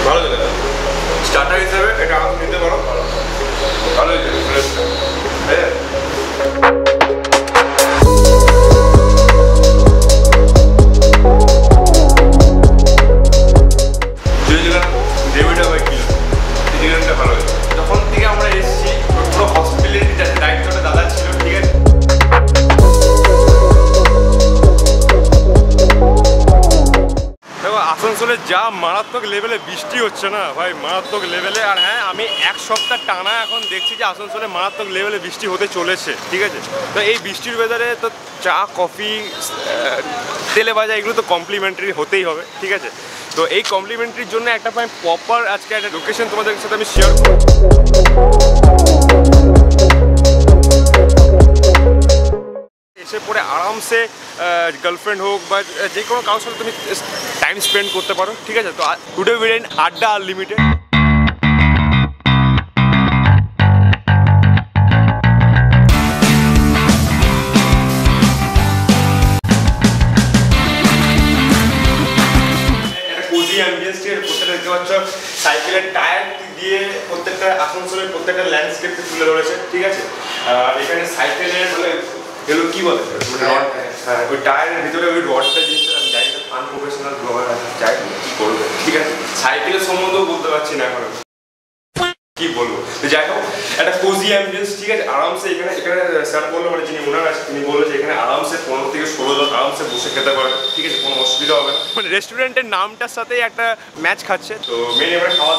ভালো লাগে স্টার্টার হিসেবে এটা আম নিতে পারো ভালো হয়েছে ফ্রেশটা ডেভিডা ভাই কিলো চিকেনটা ভালো হয়েছে যখন থেকে আমরা এসেছি পুরো হসপিটালিটির দায়িত্বটা দাদা ছিল ঠিক আছে দেখো আসানসোলে যা মারাত্মক লেভেলে বৃষ্টি হচ্ছে না ভাই মারাত্মক লেভেলে আর হ্যাঁ আমি এক সপ্তাহ টানা এখন দেখছি যে আসানসোলে মারাত্মক লেভেলে বৃষ্টি হতে চলেছে ঠিক আছে তো এই বৃষ্টির ওয়েদারে তো চা কফি তেলে ভাজা এগুলো তো কমপ্লিমেন্টারি হতেই হবে ঠিক আছে তো এই কমপ্লিমেন্টারির জন্য একটা প্রপার আজকে একটা লোকেশন তোমাদের সাথে আমি শেয়ার করব এসে পরে আরামসে গার্লফ্রেন্ড হোক বা যে কোনো কারোর সাথে তুমি টাইম স্পেন্ড করতে পারো ঠিক আছে তো টুডে উইল ইন আড্ডা আনলিমিটেড সাইকেলের টায়ার দিয়ে প্রত্যেকটা আসানসোলের প্রত্যেকটা ল্যান্ডস্কেপকে তুলে ধরেছে ঠিক আছে আর এখানে সাইকেলের মানে এগুলো কি বলে মানে রড হ্যাঁ ওই টায়ারের ভিতরে ওই রডটা জিনিসটা আমি জানি না আনপ্রফেশনাল ব্লগার আছে যাই কি করবে ঠিক আছে সাইকেলের সম্বন্ধেও বলতে পারছি না এখন কি বলবো যাই হোক একটা কোজি অ্যাম্বিয়েন্স ঠিক আছে আরামসে এখানে স্যার বললো মানে যিনি ওনার আছে তিনি বললো যে এখানে আরামসে 15 থেকে 16 জন আরামসে বসে খেতে পারবে ঠিক আছে কোনো অসুবিধা হবে না মানে রেস্টুরেন্টের নামটার সাথে একটা ম্যাচ খাচ্ছে তো মেন এবারে খাওয়া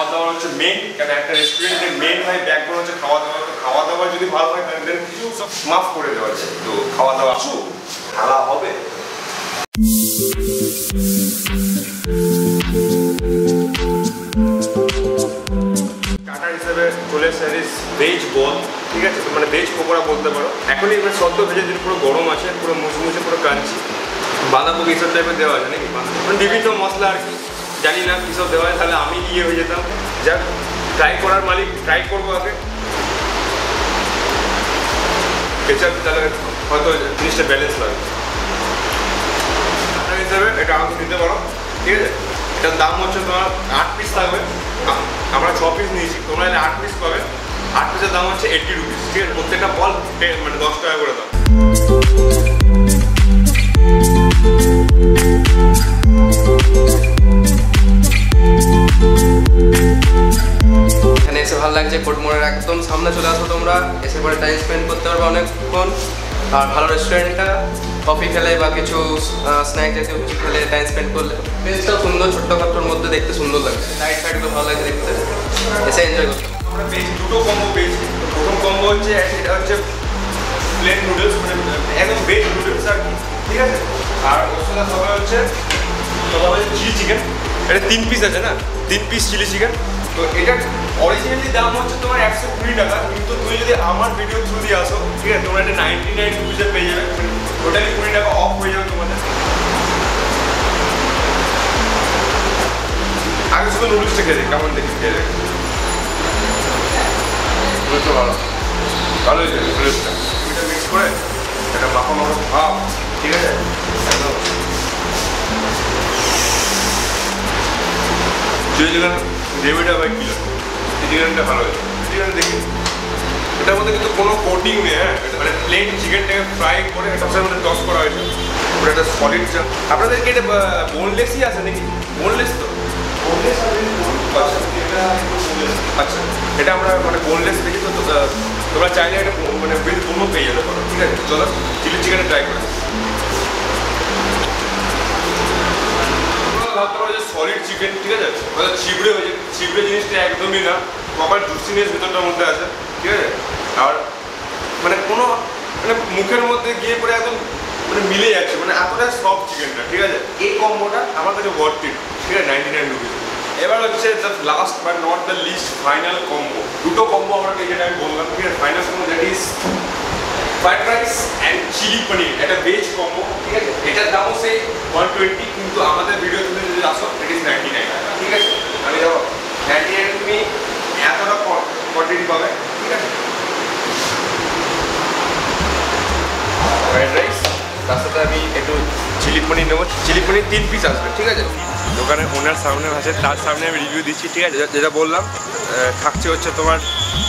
দাওয়া হচ্ছে মেন কারণ একটা রেস্টুরেন্টের মেন হয় ব্যাকবোন হচ্ছে খাওয়া দাওয়া যদি ভালো হয় তাহলে সব মাফ করে দেওয়া যায় তো খাওয়া দাওয়া আসুক ঢালা হবে হিসেবে চলে এসে ভেজ বল ঠিক আছে তো মানে ভেজ পকোড়া বলতে পারো এখনই এবার সদ্য ভেজে দিন পুরো গরম আছে পুরো মুচমুচে পুরো কাঞ্চি বাঁধাকপি এইসব টাইপের দেওয়া আছে নাকি মানে বিভিন্ন মশলা আর কি জানি না কী সব দেওয়া হয় তাহলে আমি ইয়ে হয়ে যেতাম যাক ট্রাই করার মালিক ট্রাই করবো আগে কেচাপ তাহলে হয়তো জিনিসটা ব্যালেন্স লাগে হিসেবে এটা আমাকে দিতে পারো ঠিক আছে এটার দাম হচ্ছে তোমার 8 পিস থাকবে আমরা 6 পিস নিয়েছি তোমরা 8 পিস পাবে 8 পিসের দাম হচ্ছে 80 রুপিস ঠিক আছে প্রত্যেকটা বল মানে 10 টাকা করে দাও এখানে এসে ভালো লাগছে কোর্টমোড়ের একদম সামনে চলে আসো তোমরা এসে পরে টাইম স্পেন্ড করতে পারবে অনেকক্ষণ আর ভালো রেস্টুরেন্টটা কফি খেলে বা কিছু স্ন্যাক জাতীয় কিছু খেলে টাইম স্পেন্ড করলে প্লেসটাও সুন্দর ছোট্টখাটোর মধ্যে দেখতে সুন্দর লাগছে লাইট ফাইটগুলো ভালো লাগে দেখতে এসে এনজয় করতে আমরা পেয়েছি দুটো কম্বো পেয়েছি প্রথম কম্বো হচ্ছে এটা হচ্ছে প্লেন নুডলস মানে একদম ভেজ নুডলস আর কি ঠিক আছে আর ওর সাথে সবাই হচ্ছে চিলি চিকেন এটা 3 পিস আছে না 3 পিস চিলি চিকেন তো এটার অরিজিনালি দাম হচ্ছে তোমার 120 টাকা কিন্তু তুমি যদি আমার ভিডিও থ্রু দিয়ে আসো ঠিক আছে তোমরা এটা 99 রুপিসে পেয়ে যাবে টোটালি 20 টাকা অফ হয়ে যাবে তোমাদের আগে শুধু নুডলসটা খেয়ে কেমন দেখি খেয়ে দেখি ভালো ভালো হয়েছে নুডলসটা এটা মিক্স করে এটা মাখো ভাব ঠিক আছে চিকেন ডেভিডা ভাই কিলো চিকেনটা ভালো হয়েছে চিকেন দেখি এটার মধ্যে কিন্তু কোনো কোটিং নেই হ্যাঁ মানে প্লেন চিকেনটাকে ফ্রাই করে সবসময় মধ্যে টস করা হয়েছে ওটা একটা সলিড আপনাদেরকে এটা বোনলেসই আছে নাকি বোনলেস তো আচ্ছা এটা আমরা মানে বোনলেস দেখি তো তোমরা চাইলে এটা মানে উইথ বোনও পেয়ে যেতে পারো ঠিক আছে চলো চিলি চিকেনে ট্রাই করে ভাবতে পারো যে সলিড চিকেন ঠিক আছে হয়তো চিবড়ে হয়েছে চিবড়ে জিনিসটা একদমই না প্রপার জুসিনেস ভেতরটার মধ্যে আছে ঠিক আছে আর মানে কোনো মানে মুখের মধ্যে গিয়ে পরে একদম মানে মিলে যাচ্ছে মানে এতটা সফট চিকেনটা ঠিক আছে এই কম্বোটা আমার কাছে ওয়ার্থ ইট ঠিক আছে 99 রুপিস এবার হচ্ছে the last but not the least final combo দুটো কম্বো আমরা যেটা আমি বললাম ঠিক আছে final combo that is fried rice and chilli paneer একটা ভেজ কম্বো ঠিক আছে এটার দামও সেই 120 কিন্তু আমাদের ভিডিও তুমি যদি আসো ইট ইজ 99 ঠিক আছে আমি যাবো 99 তুমি এতটা কোয়ান্টিটি পাবে ঠিক আছে ফ্রাইড রাইস তার সাথে আমি একটু চিলি পনির নেবো চিলি পনির 3 পিস আসবে ঠিক আছে দোকানের ওনার সামনে আছে, তার সামনে আমি রিভিউ দিচ্ছি, ঠিক আছে? যেটা বললাম থাকছে হচ্ছে তোমার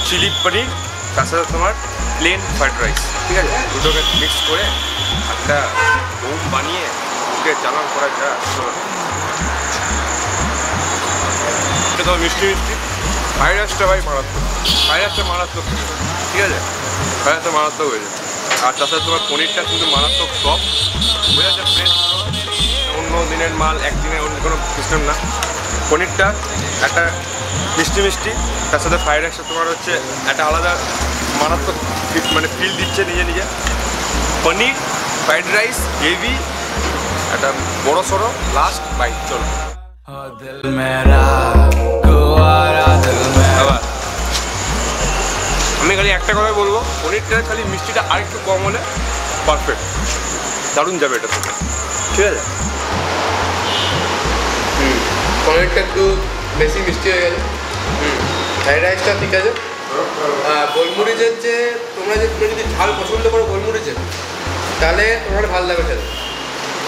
চিলি পনির, তার সাথে তোমার প্লেন ফ্রাইড রাইস, ঠিক আছে? দুটোকে মিক্স করে একটা হোম বানিয়ে ওকে চালান করা যায়। এটা তো মিষ্টি মিষ্টি ফ্রাইড রাইসটা ভাই মারাত্মক, ফ্রাইড রাইসটা মারাত্মক, ঠিক আছে? ফ্রাইড রাইসটা মারাত্মক হয়ে যায়। আর তার সাথে তোমার পনিরটা কিন্তু মারাত্মক সফট, বোঝা যাচ্ছে ফ্রেশ, অন্য দিনের মাল একদিনের অন্য কোনো সিস্টেম না। পনিরটা একটা মিষ্টি মিষ্টি, তার সাথে ফ্রাইড রাইসটা তোমার হচ্ছে একটা আলাদা মারাত্মক মানে ফিল দিচ্ছে নিজে নিজে। পনির ফ্রাইড রাইস গ্রেভি একটা বড় সড়ো লাস্ট বাইট। চলো আমি খালি একটা কথাই বলবো, পনিরটা খালি মিষ্টিটা আর একটু কম হলে পারফেক্ট, দারুণ যাবে এটা থেকে, ঠিক আছে? পনিরটা একটু বেশি মিষ্টি হয়ে গেছে, ফ্রাইড রাইসটা ঠিক আছে। গোলমরিচের যে তোমরা যদি ঝাল পছন্দ করো গোলমরিচের, তাহলে তোমার ভালো লাগবে খেতে,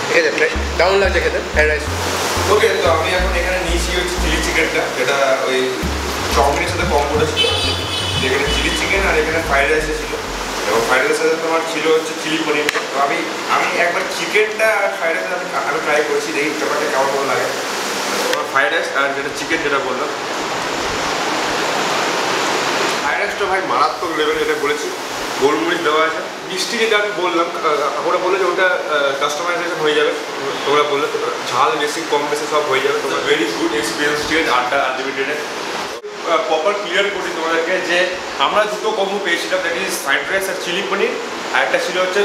ঠিক আছে? কেমন লাগছে খেতে ফ্রাইড রাইস? ওকে, তো আমি এখন এখানে নিয়েছি হচ্ছে চিলি চিকেনটা, যেটা ওই চাউমিনের সাথে কম করেছিল, যেখানে চিলি চিকেন আর এখানে ফ্রাইড রাইসে ছিল, এবং ফ্রাইড রাইসের সাথে তোমার ছিল হচ্ছে চিলি পনির। তো আমি একবার চিকেনটা আর ফ্রাইড রাইস আমি ট্রাই করেছি, দেখি ব্যাপারটা কেমন লাগে। তোমার ফ্রাইড রাইস আর যেটা চিকেন যেটা বললাম, ফ্রাইড রাইসটা ভাই মারাত্মক লেভেল, যেটা বলেছি গোলমরিচ দেওয়া আছে। মিষ্টি যেটা আমি বললাম, ওরা বললো যে ওটা কাস্টমাইজেশন হয়ে যাবে, তোমরা বললে ঝাল বেশি কম বেশি সব হয়ে যাবে। তোমার ভেরি গুড এক্সপিরিয়েন্স, ঠিক আছে? আড্ডা আনলিমিটেডে প্রপার ক্লিয়ার করি তোমাদেরকে যে আমরা দুটো কম্বো পেয়েছিলাম, দ্যাট ইজ ফ্রাইড রাইস আর চিলি পনির, আর একটা ছিল হচ্ছে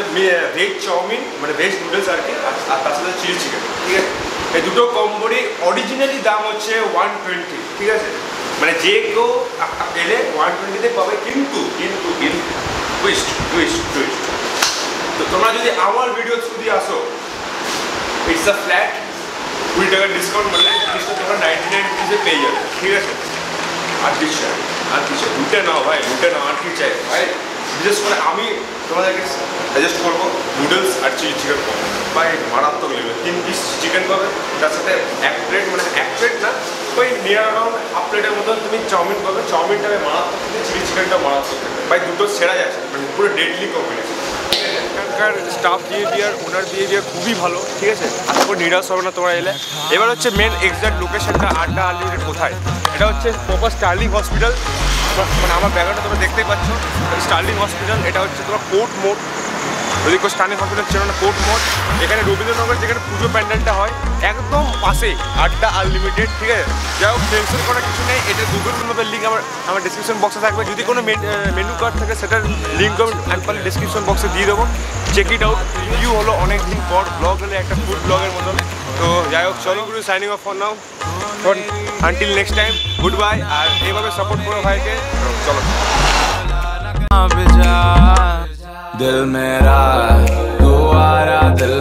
ভেজ চাউমিন মানে ভেজ নুডলস আর কি, আর তার সাথে চিলি চিকেন, ঠিক আছে? এই দুটো কম্বোরই অরিজিনালি দাম হচ্ছে 120, ঠিক আছে? মানে যে কেউ এলে 120-তে পাবে, কিন্তু কিন্তু কিন্তু টুইস্ট টুইস্ট টুইস্ট, তো তোমরা যদি আমার ভিডিও থ্রু দিয়ে আসো, ইটস আ ফ্ল্যাট 20 টাকার ডিসকাউন্ট, মানে জিনিসটা তোমরা 99 রুপিসে পেয়ে যাবে, ঠিক আছে? আর কি চাই, আর কি চাই? দুটো নাও ভাই, দুটো নাও, আর কি চাই ভাই? বিশেষ করে আমি তোমাদেরকে সাজেস্ট করবো নুডলস আর চিলি চিকেন পাবো ভাই, মারাত্মক লেভেল। 3 পিস চিকেন পাবে, তার সাথে 1 প্লেট, মানে 1 প্লেট না, ওই নিয়ার অ্যারাউন্ড হাফ প্লেটের মতন তুমি চাউমিন পাবে। চাউমিনটা মারাত্মক, চিলি চিকেনটা মারাত্মক ভাই, দুটো সেরা যাচ্ছে, মানে পুরো ডেডলি কম্বিনেশন। এখানকার স্টাফ বিহেভিয়ার, ওনার বিহেভিয়ার খুবই ভালো, ঠিক আছে? আশা করি নিরাশ হবে না তোমরা এলে। এবার হচ্ছে মেন এক্সাক্ট লোকেশনটা আড্ডা আনলিমিটেড কোথায়, এটা হচ্ছে প্রপার স্টার্লিং হসপিটাল, মানে আমার ব্যাপারটা তোমরা দেখতেই পাচ্ছ, স্টার্লিং হসপিটাল। এটা হচ্ছে তোমার কোর্ট মোড়, যদি কেউ স্টার্লিং হসপিটাল ছিল না, কোর্ট মোড়। এখানে রবীন্দ্রনগর যেখানে পুজো প্যান্ডেলটা হয় একদম পাশে আড্ডা আনলিমিটেড, ঠিক আছে? যাই হোক, টেনশন করার কিছু নেই, এটা গুগল ম্যাপের লিঙ্ক আমার ডিসক্রিপশন বক্সে থাকবে। যদি কোনো মেনু কার্ড থাকে সেটার লিঙ্ক আমি পারলে ডিসক্রিপশন বক্সে দিয়ে দেবো, চেক ইট আউট। রিভিউ হলো অনেক দিন পর, ব্লগ হলে একটা ফুড ব্লগের মতন। তো যাই হোক, চলো গুরু, signing off for now, until next time, good bye. আর এইভাবে সাপোর্ট করো ভাইকে, চলো। दिल मेरा तू आ रहा, दिल